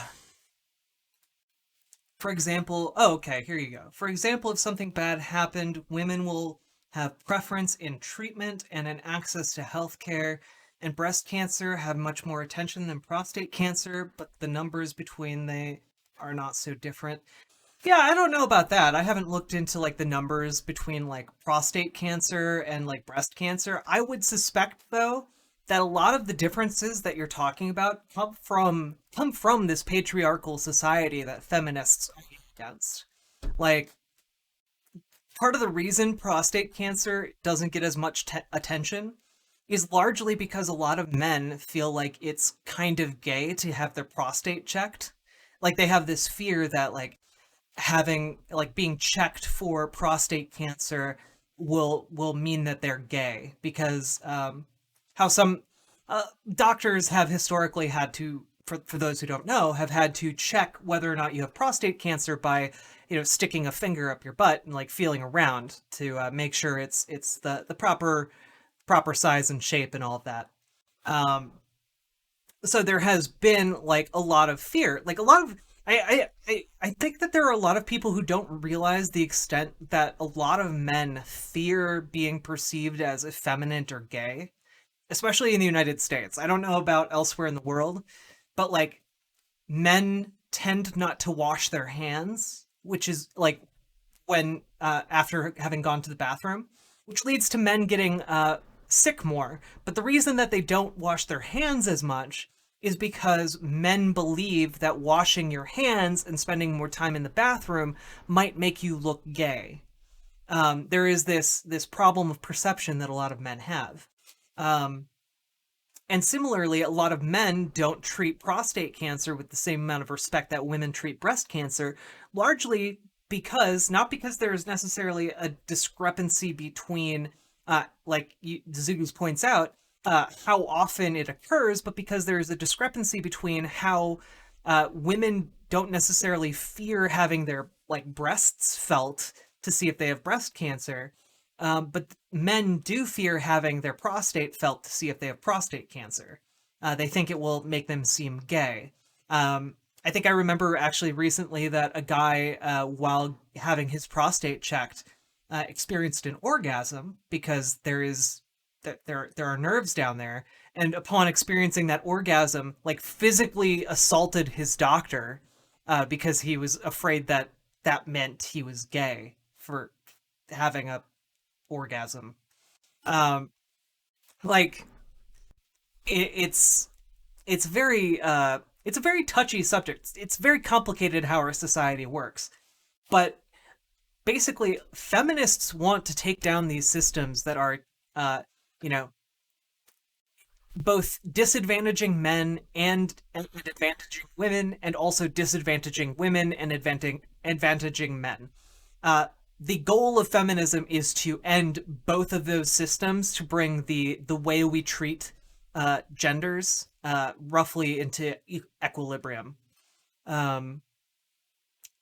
For example, oh, okay, here you go. For example, if something bad happened, women will have preference in treatment and in access to health care, and breast cancer have much more attention than prostate cancer, but the numbers between they are not so different. Yeah, I don't know about that. I haven't looked into like the numbers between like prostate cancer and like breast cancer. I would suspect though that a lot of the differences that you're talking about come from this patriarchal society that feminists are against. Like part of the reason prostate cancer doesn't get as much attention is largely because a lot of men feel like it's kind of gay to have their prostate checked. Like they have this fear that like having like being checked for prostate cancer will mean that they're gay because how some doctors have historically had to, for those who don't know, have had to check whether or not you have prostate cancer by sticking a finger up your butt and like feeling around to make sure it's the proper size and shape and all of that. um so there has been like a lot of fear, like a lot of I think that there are a lot of people who don't realize the extent that a lot of men fear being perceived as effeminate or gay, especially in the United States. I don't know about elsewhere in the world, but like men tend not to wash their hands, which is like when after having gone to the bathroom, which leads to men getting sick more. But the reason that they don't wash their hands as much is because men believe that washing your hands and spending more time in the bathroom might make you look gay. There is this problem of perception that a lot of men have. Um, and similarly, a lot of men don't treat prostate cancer with the same amount of respect that women treat breast cancer, largely because, not because there's necessarily a discrepancy between, like Zugus points out, how often it occurs, but because there's a discrepancy between how women don't necessarily fear having their like breasts felt to see if they have breast cancer, but men do fear having their prostate felt to see if they have prostate cancer. They think it will make them seem gay. I think I remember actually recently that a guy, while having his prostate checked, experienced an orgasm because there are nerves down there, and upon experiencing that orgasm, like physically assaulted his doctor because he was afraid that that meant he was gay for having a orgasm. Um, like it, it's very it's a very touchy subject. It's very complicated how our society works. But basically, feminists want to take down these systems that are, uh, you know, both disadvantaging men and advantaging women, and also disadvantaging women and advantaging men. Uh, the goal of feminism is to end both of those systems to bring the way we treat genders roughly into equilibrium. Um,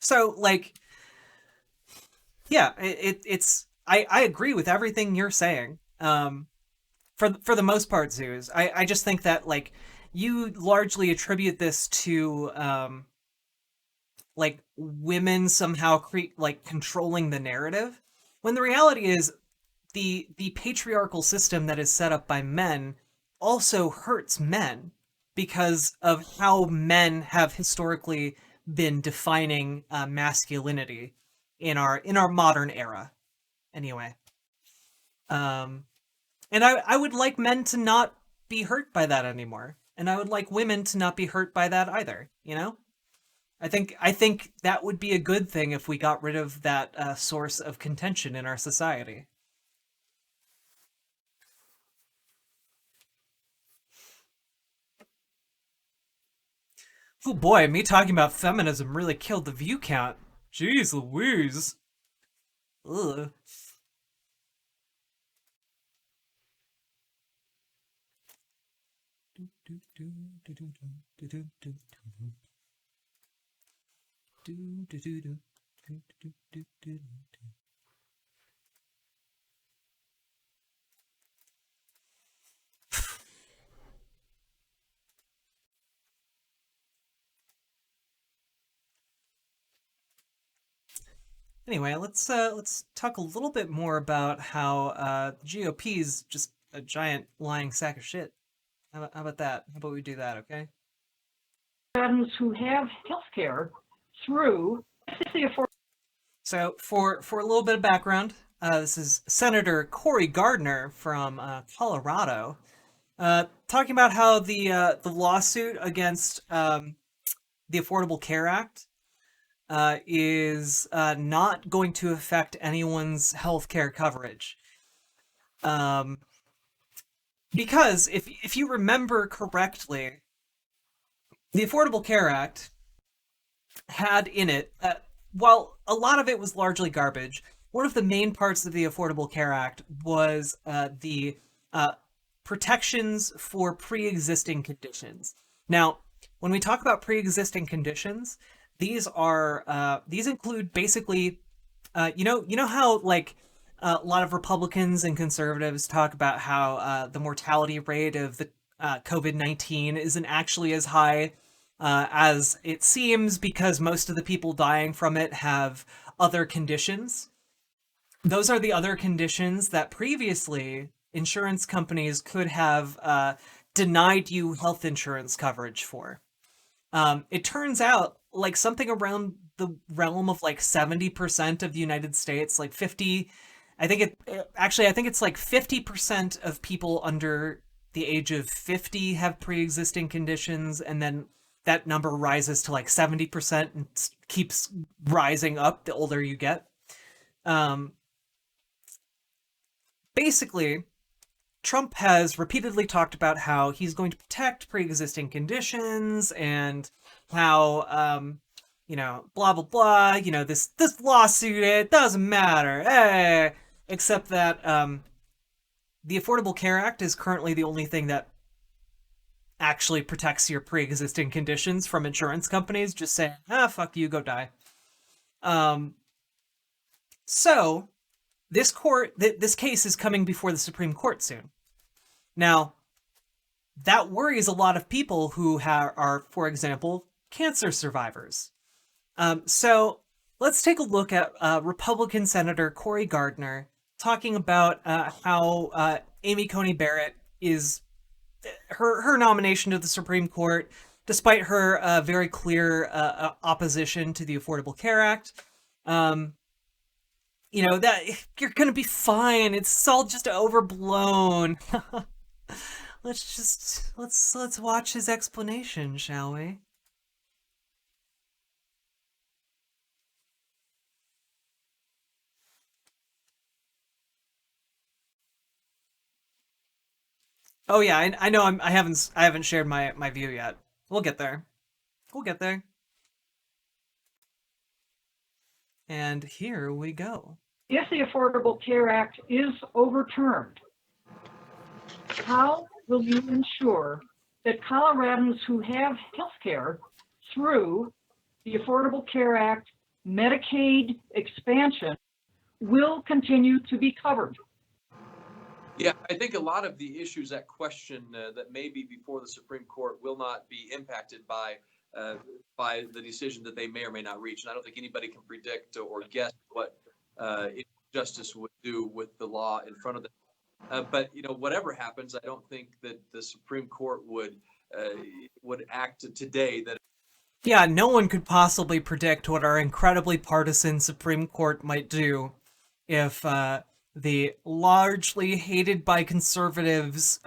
so, like, yeah, it's I agree with everything you're saying. For the most part, Zeus. I just think that like you largely attribute this to like women somehow like controlling the narrative, when the reality is the patriarchal system that is set up by men also hurts men because of how men have historically been defining masculinity in our modern era. Anyway, um, and I would like men to not be hurt by that anymore, and I would like women to not be hurt by that either. You know, I think that would be a good thing if we got rid of that source of contention in our society. Oh boy, me talking about feminism really killed the view count. Jeez Louise. Ugh. Anyway, let's talk a little bit more about how GOP is just a giant lying sack of shit. How about that? How about we do that, okay? Who have health care through the affordable. So for a little bit of background, this is Senator Cory Gardner from Colorado, talking about how the lawsuit against the Affordable Care Act is not going to affect anyone's health care coverage. Um, because if you remember correctly, the Affordable Care Act had in it, while a lot of it was largely garbage, one of the main parts of the Affordable Care Act was the uh, protections for pre-existing conditions. Now, when we talk about pre-existing conditions, these include basically, you know how like a lot of Republicans and conservatives talk about how the mortality rate of the COVID-19 isn't actually as high as it seems because most of the people dying from it have other conditions. Those are the other conditions that previously insurance companies could have denied you health insurance coverage for. It turns out like something around the realm of like 70% of the United States, like 50, I think I think it's like 50% of people under the age of 50 have pre-existing conditions, and then that number rises to like 70% and keeps rising up the older you get. Um, Basically, Trump has repeatedly talked about how he's going to protect pre-existing conditions and how blah blah blah, this lawsuit, it doesn't matter. Except that the Affordable Care Act is currently the only thing that actually protects your pre-existing conditions from insurance companies just saying, fuck you, go die. Um so this case is coming before the Supreme Court soon. Now, that worries a lot of people who are, for example, cancer survivors. So let's take a look at Republican Senator Cory Gardner talking about how Amy Coney Barrett is her nomination to the Supreme Court, despite her very clear opposition to the Affordable Care Act. Um, that you're gonna be fine. It's all just overblown. Let's watch his explanation, shall we? Oh yeah, I know I haven't shared my view yet. We'll get there. We'll get there. And here we go. If the Affordable Care Act is overturned, how will you ensure that Coloradans who have health care through the Affordable Care Act Medicaid expansion will continue to be covered? Yeah, I think a lot of the issues that question that may be before the Supreme Court will not be impacted uh, by the decision that they may or may not reach. And I don't think anybody can predict or guess what justice would do with the law in front of them. But whatever happens, I don't think that the Supreme Court uh, would act today that. Yeah, no one could possibly predict what our incredibly partisan Supreme Court might do if the largely hated by conservatives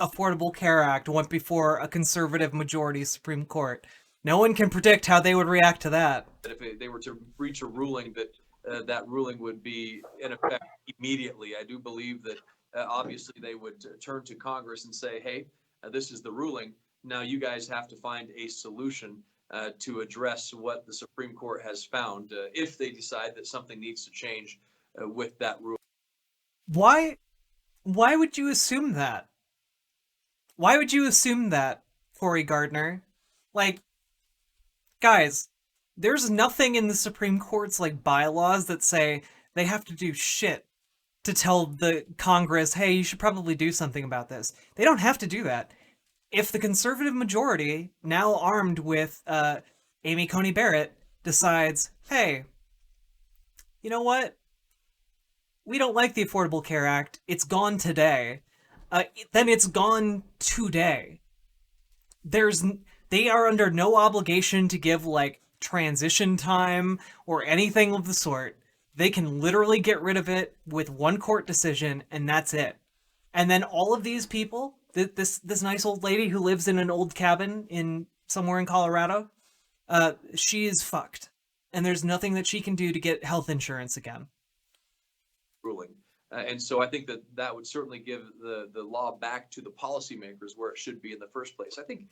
Affordable Care Act went before a conservative majority Supreme Court. No one can predict how they would react to that. That if they were to reach a ruling, that ruling would be in effect immediately. I do believe that obviously they would turn to Congress and say, "Hey, this is the ruling. Now you guys have to find a solution to address what the Supreme Court has found. If they decide that something needs to change with that rule." Why why would you assume that? Why would you assume that, Corey Gardner? Like, guys, there's nothing in the Supreme Court's like bylaws that say they have to do shit to tell the Congress, hey, you should probably do something about this. They don't have to do that. If the conservative majority, now armed with Amy Coney Barrett, decides, hey, you know what? We don't like the Affordable Care Act. It's gone today. Then it's gone today. There's they are under no obligation to give like transition time or anything of the sort. They can literally get rid of it with one court decision and that's it. And then all of these people, this nice old lady who lives in an old cabin in somewhere in Colorado, she is fucked. And there's nothing that she can do to get health insurance again. Ruling. And so I think that would certainly give the law back to the policymakers where it should be in the first place. I think,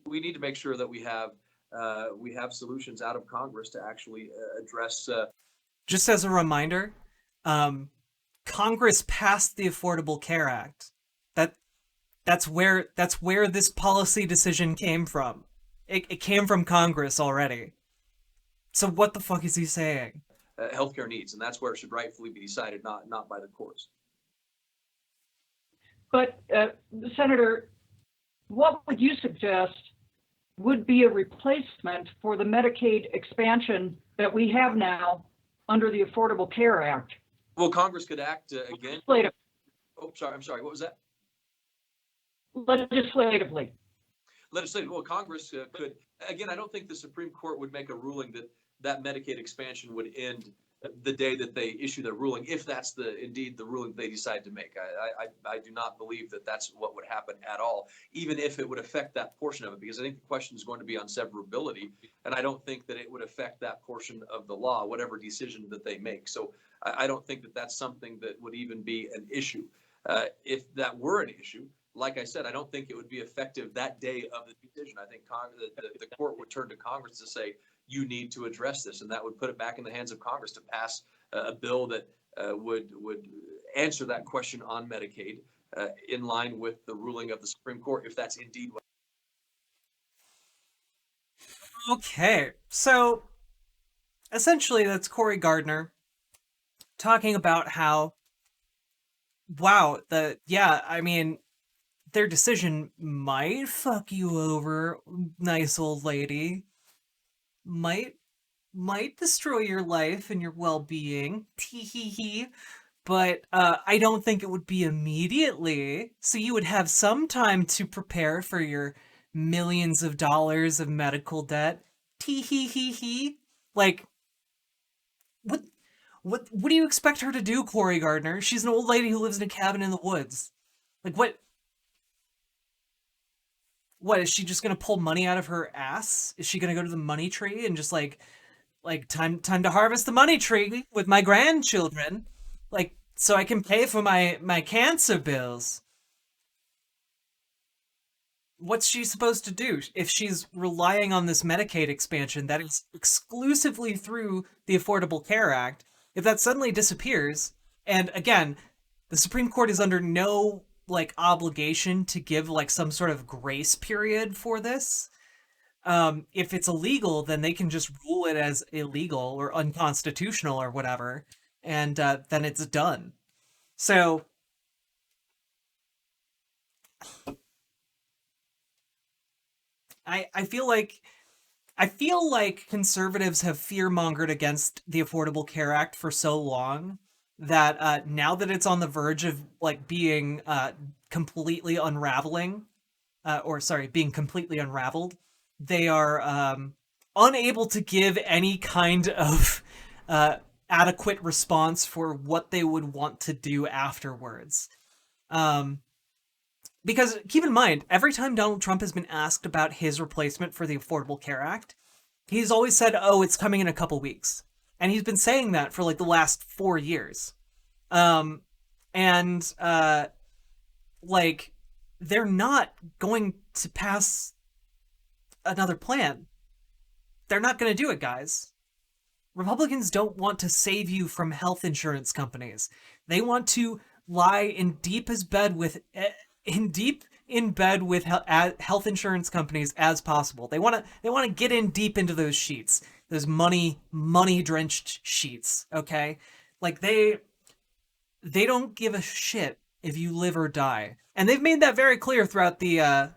we need to make sure that we have solutions out of Congress to actually address. Just as a reminder, um, Congress passed the Affordable Care Act. That that's where this policy decision came from. It came from Congress already. So what the fuck is he saying? Healthcare needs, and that's where it should rightfully be decided, not by the courts. But, Senator, what would you suggest would be a replacement for the Medicaid expansion that we have now under the Affordable Care Act? Well, Congress could act again. Oh, sorry. I'm sorry. What was that? Legislatively. Well, Congress could, again, I don't think the Supreme Court would make a ruling that Medicaid expansion would end the day that they issue their ruling, if that's indeed the ruling they decide to make. I do not believe that that's what would happen at all, even if it would affect that portion of it, because I think the question is going to be on severability, and I don't think that it would affect that portion of the law, whatever decision that they make. So I don't think that that's something that would even be an issue. If that were an issue, like I said, I don't think it would be effective that day of the decision. I think the court would turn to Congress to say, you need to address this, and that would put it back in the hands of Congress to pass a bill that would answer that question on Medicaid in line with the ruling of the Supreme Court, if that's indeed what. Okay, so essentially that's Corey Gardner talking about how, wow, I mean, their decision might fuck you over, nice old lady. Might destroy your life and your well-being. Tee hee hee. But I don't think it would be immediately. So you would have some time to prepare for your millions of dollars of medical debt. Tee hee hee hee. Like, what? What do you expect her to do, Corey Gardner? She's an old lady who lives in a cabin in the woods. Like what is she just gonna pull money out of her ass? Is she gonna go to the money tree and just like time to harvest the money tree with my grandchildren? Like so I can pay for my cancer bills. What's she supposed to do if she's relying on this Medicaid expansion that is exclusively through the Affordable Care Act? If that suddenly disappears, and again, the Supreme Court is under no like obligation to give like some sort of grace period for this. If it's illegal, then they can just rule it as illegal or unconstitutional or whatever, and then it's done. So I feel like conservatives have fear mongered against the Affordable Care Act for so long that now that it's on the verge of like being completely unraveling, or sorry, being completely unraveled, they are unable to give any kind of adequate response for what they would want to do afterwards. Um, because keep in mind, every time Donald Trump has been asked about his replacement for the Affordable Care Act, he's always said, "Oh, it's coming in a couple weeks," and he's been saying that for like the last 4 years. Um, and like they're not going to pass another plan. They're not going to do it, guys. Republicans don't want to save you from health insurance companies. They want to lie in deepest bed with in deep in bed with health insurance companies as possible. They want to get in deep into those sheets, those money drenched sheets. Okay, like they don't give a shit if you live or die, and they've made that very clear throughout the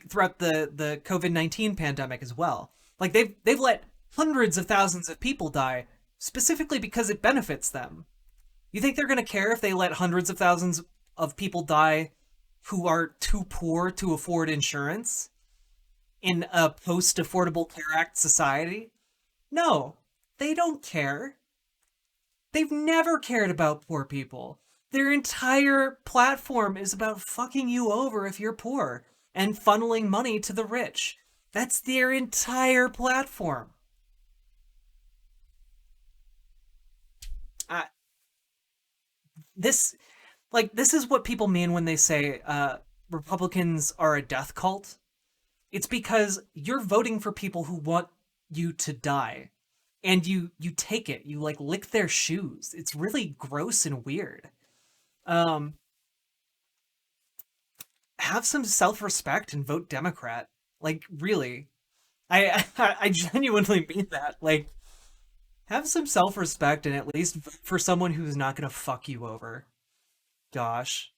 throughout the COVID-19 pandemic as well. Like they've let hundreds of thousands of people die specifically because it benefits them. You think they're going to care if they let hundreds of thousands of people die who are too poor to afford insurance in a post Affordable Care Act society? No, they don't care. They've never cared about poor people. Their entire platform is about fucking you over if you're poor and funneling money to the rich. That's their entire platform. Uh, this this is what people mean when they say Republicans are a death cult. It's because you're voting for people who want you to die, and you take it. You like lick their shoes. It's really gross and weird. Um, have some self-respect and vote Democrat. Like really, I genuinely mean that. Like have some self-respect and at least vote for someone who's not gonna fuck you over. Gosh.